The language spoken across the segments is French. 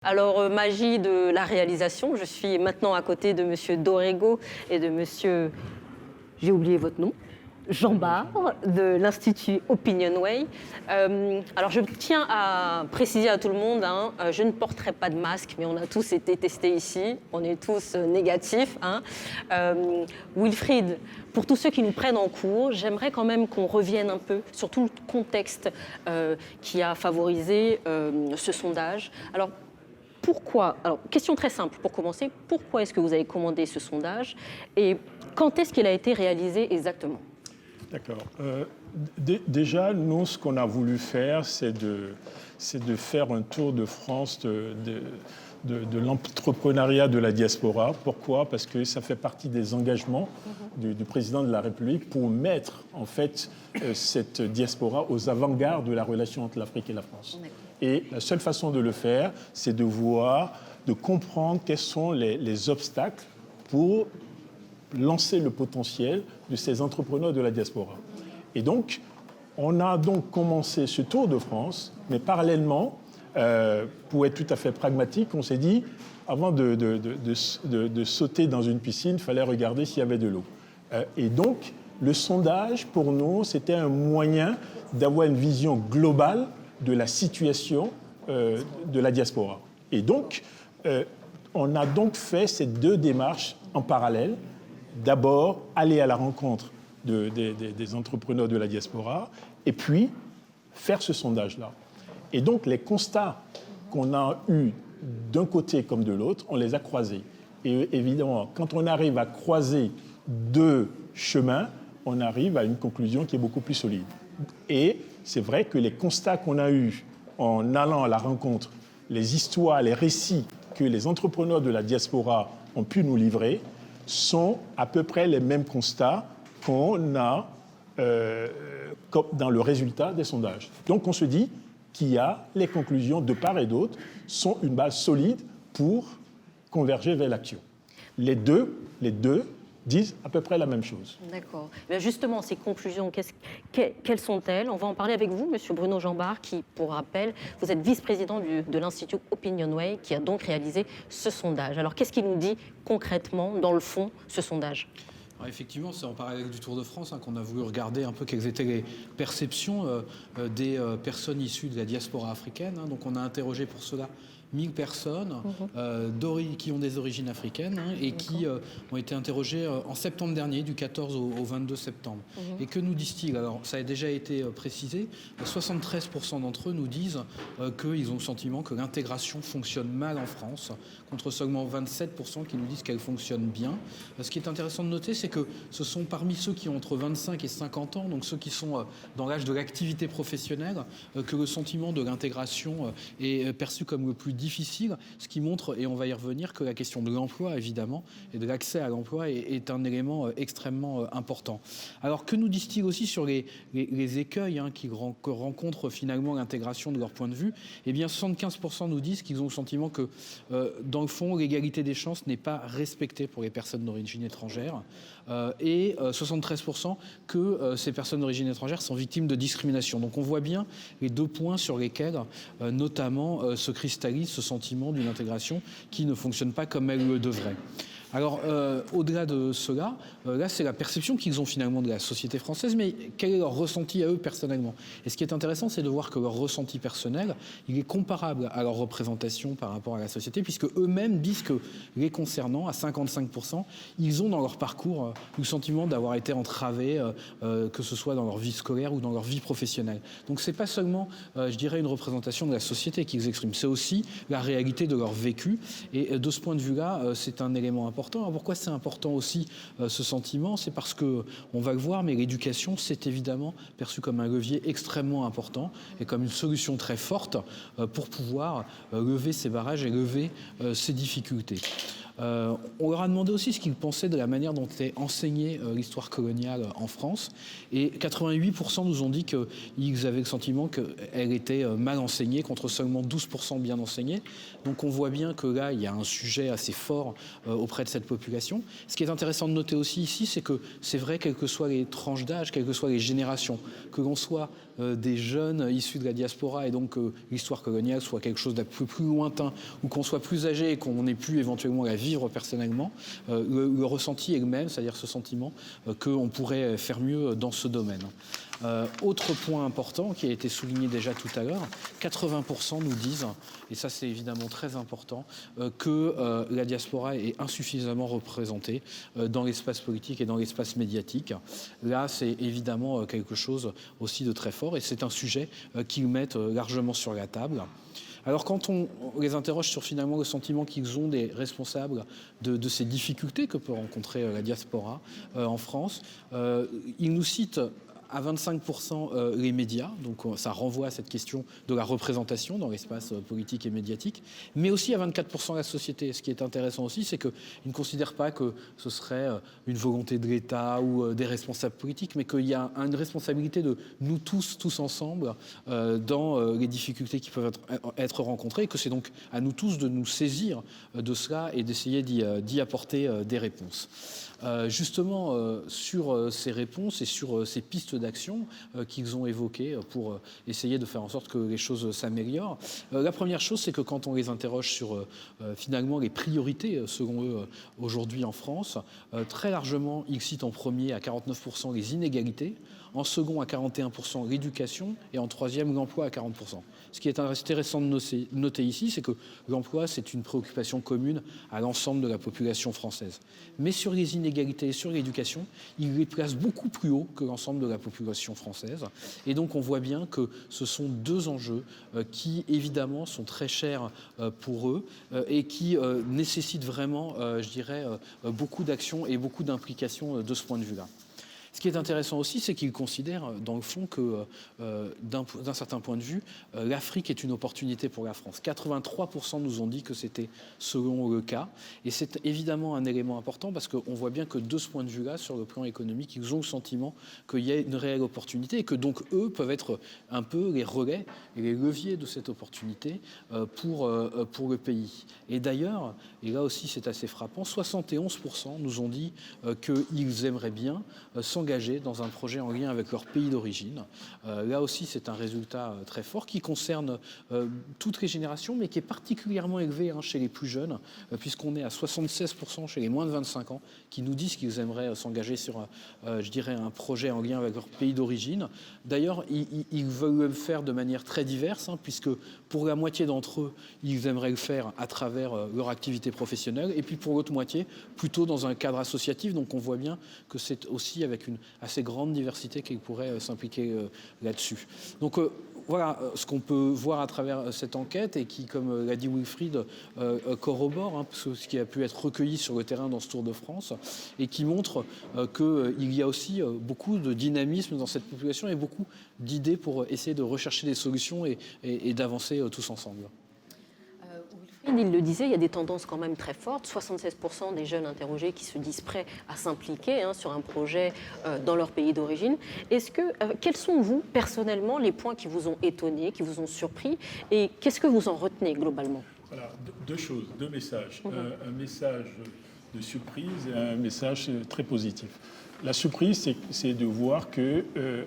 Alors, magie de la réalisation, je suis maintenant à côté de Monsieur Dorrego et de Monsieur, j'ai oublié votre nom, Jean Bart, de l'Institut Opinionway. Alors, je tiens à préciser à tout le monde, je ne porterai pas de masque, mais on a tous été testés ici, on est tous négatifs. Wilfried, pour tous ceux qui nous prennent en cours, j'aimerais quand même qu'on revienne un peu sur tout le contexte qui a favorisé ce sondage. Alors, pourquoi? Alors, question très simple pour commencer. Pourquoi est-ce que vous avez commandé ce sondage et quand est-ce qu'il a été réalisé exactement? D'accord. Déjà, nous, ce qu'on a voulu faire, c'est de faire un tour de France de l'entrepreneuriat de la diaspora. Pourquoi? Parce que ça fait partie des engagements du président de la République pour mettre, en fait, cette diaspora aux avant-gardes de la relation entre l'Afrique et la France. Et la seule façon de le faire, c'est de voir, de comprendre quels sont les obstacles pour lancer le potentiel de ces entrepreneurs de la diaspora. Et donc, on a donc commencé ce tour de France, mais parallèlement, pour être tout à fait pragmatique, on s'est dit, avant de sauter dans une piscine, il fallait regarder s'il y avait de l'eau. Et donc, le sondage, pour nous, c'était un moyen d'avoir une vision globale de la situation de la diaspora. Et donc, on a donc fait ces deux démarches en parallèle. D'abord, aller à la rencontre des entrepreneurs de la diaspora et puis faire ce sondage-là. Et donc, les constats qu'on a eus d'un côté comme de l'autre, on les a croisés. Et évidemment, quand on arrive à croiser deux chemins, on arrive à une conclusion qui est beaucoup plus solide. Et c'est vrai que les constats qu'on a eus en allant à la rencontre, les histoires, les récits que les entrepreneurs de la diaspora ont pu nous livrer sont à peu près les mêmes constats qu'on a dans le résultat des sondages. Donc on se dit qu'il y a les conclusions de part et d'autre sont une base solide pour converger vers l'action. Les deux disent à peu près la même chose. D'accord. Mais justement, ces conclusions, quelles sont-elles? On va en parler avec vous, Monsieur Bruno Jean Bart, qui, pour rappel, vous êtes vice-président de l'Institut Opinionway, qui a donc réalisé ce sondage. Alors, qu'est-ce qu'il nous dit concrètement, dans le fond, ce sondage? Alors effectivement, c'est en parallèle du Tour de France qu'on a voulu regarder un peu quelles étaient les perceptions des personnes issues de la diaspora africaine. Donc on a interrogé pour cela 1000 personnes qui ont des origines africaines et qui ont été interrogées en septembre dernier, du 14 au 22 septembre. Et que nous disent-ils? Alors, ça a déjà été précisé, 73% d'entre eux nous disent qu'ils ont le sentiment que l'intégration fonctionne mal en France, contre seulement 27% qui nous disent qu'elle fonctionne bien. Ce qui est intéressant de noter, c'est que ce sont parmi ceux qui ont entre 25 et 50 ans, donc ceux qui sont dans l'âge de l'activité professionnelle, que le sentiment de l'intégration est perçu comme le plus difficile, ce qui montre, et on va y revenir, que la question de l'emploi, évidemment, et de l'accès à l'emploi est un élément extrêmement important. Alors, que nous disent-ils aussi sur les écueils que rencontre finalement l'intégration de leur point de vue? Eh bien, 75% nous disent qu'ils ont le sentiment que, dans le fond, l'égalité des chances n'est pas respectée pour les personnes d'origine étrangère, et 73% que ces personnes d'origine étrangère sont victimes de discrimination. Donc on voit bien les deux points sur lesquels notamment se cristallise ce sentiment d'une intégration qui ne fonctionne pas comme elle le devrait. Alors, au-delà de cela, là, c'est la perception qu'ils ont finalement de la société française, mais quel est leur ressenti à eux personnellement? Et ce qui est intéressant, c'est de voir que leur ressenti personnel, il est comparable à leur représentation par rapport à la société, puisque eux-mêmes disent que les concernant, à 55%, ils ont dans leur parcours le sentiment d'avoir été entravés, que ce soit dans leur vie scolaire ou dans leur vie professionnelle. Donc, c'est pas seulement, je dirais, une représentation de la société qu'ils expriment, c'est aussi la réalité de leur vécu. Et de ce point de vue-là, c'est un élément important. Alors pourquoi c'est important aussi ce sentiment? C'est parce que, on va le voir, mais l'éducation, c'est évidemment perçu comme un levier extrêmement important et comme une solution très forte pour pouvoir lever ces barrages et lever ces difficultés. On leur a demandé aussi ce qu'ils pensaient de la manière dont était enseignée l'histoire coloniale en France. Et 88% nous ont dit qu'ils avaient le sentiment qu'elle était mal enseignée, contre seulement 12% bien enseignée. Donc on voit bien que là, il y a un sujet assez fort auprès de cette population. Ce qui est intéressant de noter aussi ici, c'est que c'est vrai, quelles que soient les tranches d'âge, quelles que soient les générations, que l'on soit des jeunes issus de la diaspora et donc l'histoire coloniale soit quelque chose d'un peu plus lointain, ou qu'on soit plus âgé et qu'on ait pu éventuellement la vivre personnellement, le ressenti est le même, c'est-à-dire ce sentiment qu'on pourrait faire mieux dans ce domaine. Autre point important qui a été souligné déjà tout à l'heure, 80% nous disent, et ça c'est évidemment très important, que la diaspora est insuffisamment représentée dans l'espace politique et dans l'espace médiatique. Là, c'est évidemment quelque chose aussi de très fort et c'est un sujet qu'ils mettent largement sur la table. Alors quand on les interroge sur finalement le sentiment qu'ils ont des responsables de ces difficultés que peut rencontrer la diaspora en France, ils nous citent à 25% les médias, donc ça renvoie à cette question de la représentation dans l'espace politique et médiatique, mais aussi à 24% la société. Ce qui est intéressant aussi, c'est qu'ils ne considèrent pas que ce serait une volonté de l'État ou des responsables politiques, mais qu'il y a une responsabilité de nous tous ensemble dans les difficultés qui peuvent être rencontrées, et que c'est donc à nous tous de nous saisir de cela et d'essayer d'y apporter des réponses. Justement, sur ces réponses et sur ces pistes d'action qu'ils ont évoquées pour essayer de faire en sorte que les choses s'améliorent, la première chose, c'est que quand on les interroge sur finalement les priorités, selon eux, aujourd'hui en France, très largement, ils citent en premier à 49% les inégalités, en second à 41% l'éducation et en troisième l'emploi à 40%. Ce qui est intéressant de noter ici, c'est que l'emploi, c'est une préoccupation commune à l'ensemble de la population française. Mais sur les inégalités et sur l'éducation, ils les placent beaucoup plus haut que l'ensemble de la population française. Et donc on voit bien que ce sont deux enjeux qui, évidemment, sont très chers pour eux et qui nécessitent vraiment, je dirais, beaucoup d'actions et beaucoup d'implications de ce point de vue-là. Ce qui est intéressant aussi, c'est qu'ils considèrent, dans le fond, que d'un certain point de vue, l'Afrique est une opportunité pour la France. 83% nous ont dit que c'était selon le cas. Et c'est évidemment un élément important parce qu'on voit bien que de ce point de vue-là, sur le plan économique, ils ont le sentiment qu'il y a une réelle opportunité et que donc eux peuvent être un peu les relais et les leviers de cette opportunité pour le pays. Et d'ailleurs, et là aussi c'est assez frappant, 71% nous ont dit qu'ils aimeraient bien s'engager dans un projet en lien avec leur pays d'origine. Là aussi, c'est un résultat très fort qui concerne toutes les générations, mais qui est particulièrement élevé chez les plus jeunes, puisqu'on est à 76% chez les moins de 25 ans qui nous disent qu'ils aimeraient s'engager sur, je dirais, un projet en lien avec leur pays d'origine. D'ailleurs, ils veulent le faire de manière très diverse, puisque pour la moitié d'entre eux, ils aimeraient le faire à travers leur activité professionnelle, et puis pour l'autre moitié, plutôt dans un cadre associatif. Donc on voit bien que c'est aussi avec une assez grande diversité qu'ils pourraient s'impliquer là-dessus. Donc voilà ce qu'on peut voir à travers cette enquête et qui, comme l'a dit Wilfried, corrobore ce qui a pu être recueilli sur le terrain dans ce Tour de France et qui montre qu'il y a aussi beaucoup de dynamisme dans cette population et beaucoup d'idées pour essayer de rechercher des solutions et d'avancer tous ensemble. Il le disait, il y a des tendances quand même très fortes. 76% des jeunes interrogés qui se disent prêts à s'impliquer sur un projet dans leur pays d'origine. Quels sont, vous, personnellement, les points qui vous ont étonné, qui vous ont surpris, et qu'est-ce que vous en retenez globalement ? Voilà, deux choses, deux messages. Un message de surprise et un message très positif. La surprise, c'est de voir que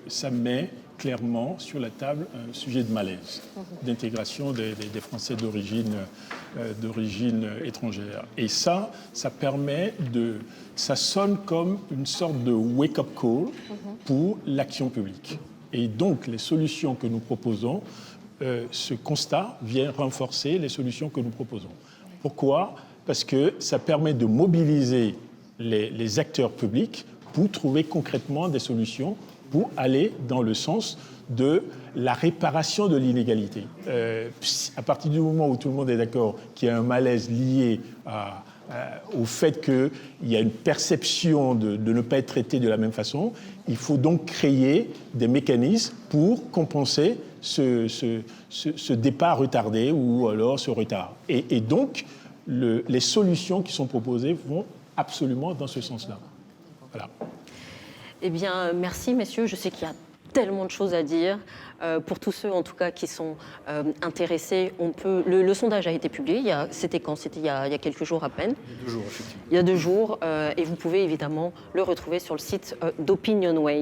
ça met clairement sur la table un sujet de malaise, d'intégration des Français d'origine étrangère. Et ça permet ça sonne comme une sorte de wake-up call pour l'action publique. Et donc, les solutions que nous proposons, ce constat vient renforcer les solutions que nous proposons. Pourquoi ? Parce que ça permet de mobiliser les acteurs publics pour trouver concrètement des solutions pour aller dans le sens de la réparation de l'inégalité. À partir du moment où tout le monde est d'accord qu'il y a un malaise lié au fait qu'il y a une perception de ne pas être traité de la même façon, il faut donc créer des mécanismes pour compenser ce départ retardé ou alors ce retard. Et donc, les solutions qui sont proposées vont absolument dans ce sens-là. Voilà. Eh bien, merci, messieurs. Je sais qu'il y a tellement de choses à dire. Pour tous ceux, en tout cas, qui sont intéressés, le sondage a été publié. C'était quand? C'était il y a quelques jours à peine. Il y a 2 jours, effectivement. Il y a 2 jours. Et vous pouvez évidemment le retrouver sur le site d'Opinionway.